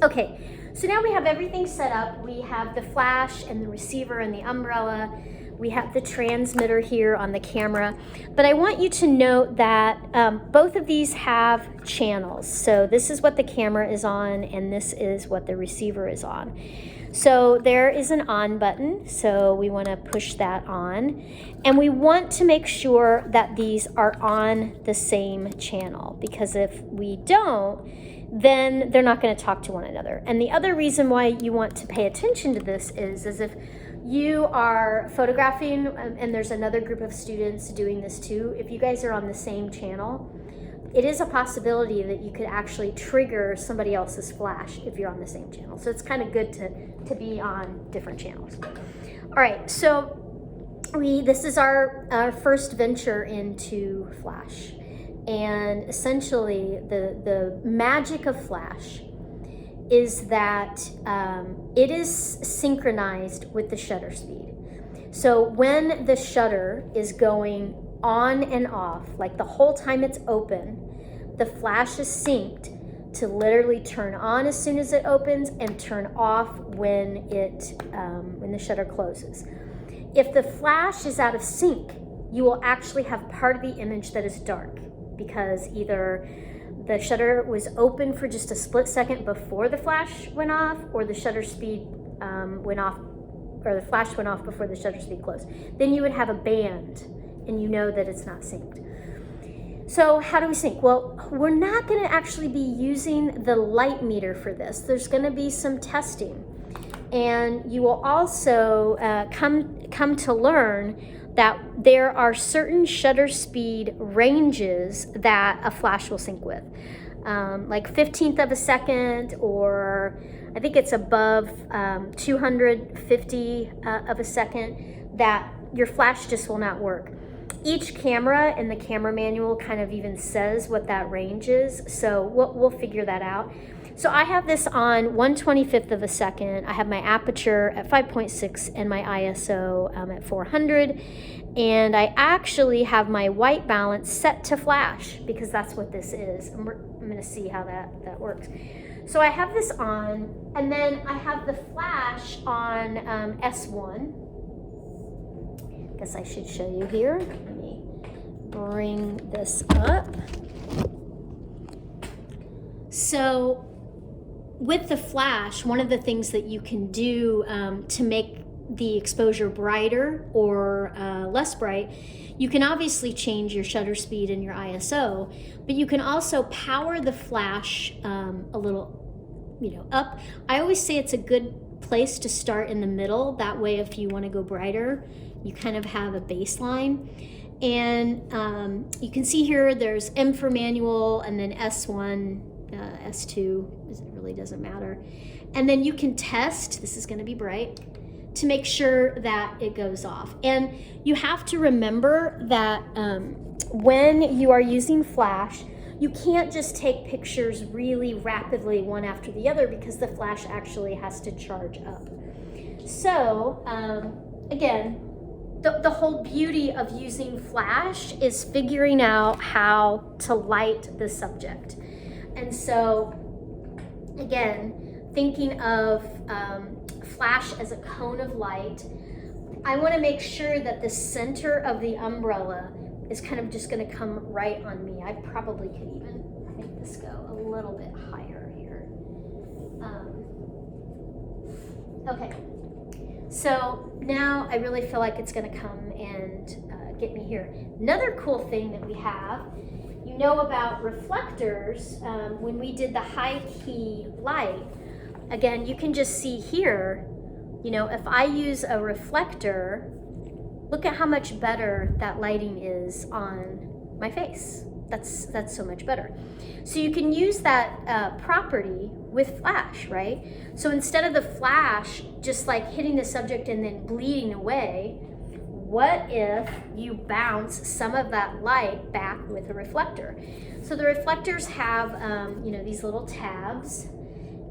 Okay, so now we have everything set up. We have the flash and the receiver and the umbrella. We have the transmitter here on the camera. But I want you to note that both of these have channels. So this is what the camera is on, and this is what the receiver is on. So there is an on button, so we want to push that on. And we want to make sure that these are on the same channel, because if we don't, then they're not going to talk to one another. And the other reason why you want to pay attention to this is if you are photographing and there's another group of students doing this too, if you guys are on the same channel, it is a possibility that you could actually trigger somebody else's flash if you're on the same channel. So it's kind of good to be on different channels. All right, so this is our first venture into Flash. And essentially the magic of Flash is that it is synchronized with the shutter speed. So when the shutter is going on and off, like the whole time it's open, the flash is synced to literally turn on as soon as it opens and turn off when the shutter closes. If the flash is out of sync, you will actually have part of the image that is dark, because either the shutter was open for just a split second before the flash went off, or the shutter speed went off, or the flash went off before the shutter speed closed. Then you would have a band, and you know that it's not synced. So how do we sync? Well, we're not going to actually be using the light meter for this. There's going to be some testing, and you will also come to learn that there are certain shutter speed ranges that a flash will sync with, like 15th of a second, or I think it's above 250 of a second, that your flash just will not work. Each camera in the camera manual kind of even says what that range is, so we'll figure that out. So I have this on 1/25th of a second. I have my aperture at 5.6 and my ISO at 400. And I actually have my white balance set to flash, because that's what this is. And I'm going to see how that works. So I have this on, and then I have the flash on S1. I guess I should show you here. Let me bring this up. So with the flash, one of the things that you can do to make the exposure brighter or less bright, you can obviously change your shutter speed and your ISO, but you can also power the flash a little, up. I always say it's a good place to start in the middle. That way, if you want to go brighter, you kind of have a baseline. And you can see here there's M for manual, and then S1, S2, it really doesn't matter. And then you can test, this is going to be bright, to make sure that it goes off. And you have to remember that when you are using flash, you can't just take pictures really rapidly one after the other, because the flash actually has to charge up. So again, the whole beauty of using flash is figuring out how to light the subject. And so again, thinking of flash as a cone of light, I want to make sure that the center of the umbrella is kind of just going to come right on me. I probably could even make this go a little bit higher here. Okay, so now I really feel like it's going to come and get me here. Another cool thing that we have, you know about reflectors. When we did the high key light, again, you can just see here, if I use a reflector, look at how much better that lighting is on my face. That's so much better. So you can use that property with flash, right? So instead of the flash just like hitting the subject and then bleeding away, what if you bounce some of that light back with a reflector? So the reflectors have, these little tabs,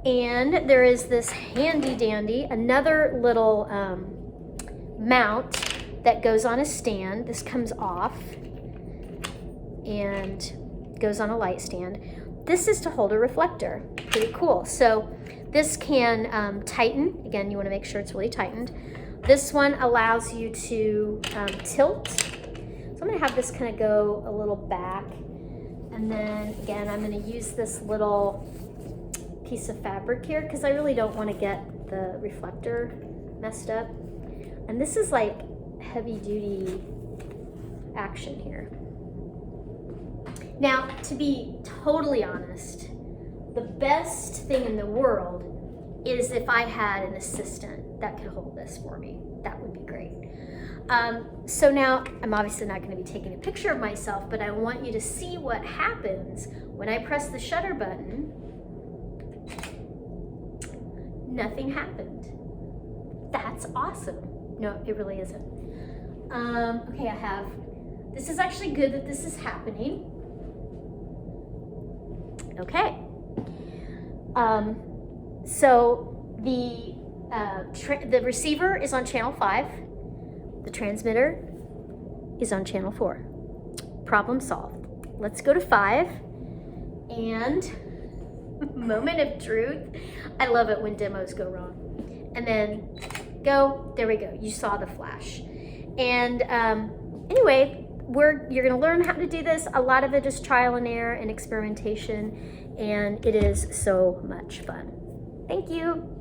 and there is this handy dandy, another little mount that goes on a stand. This comes off and goes on a light stand. this is to hold a reflector. Pretty cool. So this can tighten. Again, you want to make sure it's really tightened. This one allows you to tilt. So I'm going to have this kind of go a little back. And then again, I'm going to use this little piece of fabric here because I really don't want to get the reflector messed up. And this is like heavy duty action here. Now, to be totally honest, the best thing in the world is if I had an assistant that could hold this for me. That would be great. So now, I'm obviously not going to be taking a picture of myself, but I want you to see what happens when I press the shutter button. Nothing happened. That's awesome. No, it really isn't. Okay, this is actually good that this is happening. Okay. So the receiver is on channel 5. The transmitter is on channel 4. Problem solved. Let's go to 5. And moment of truth. I love it when demos go wrong. And then go. There we go. You saw the flash. And anyway, you're going to learn how to do this. A lot of it is trial and error and experimentation, and it is so much fun. Thank you.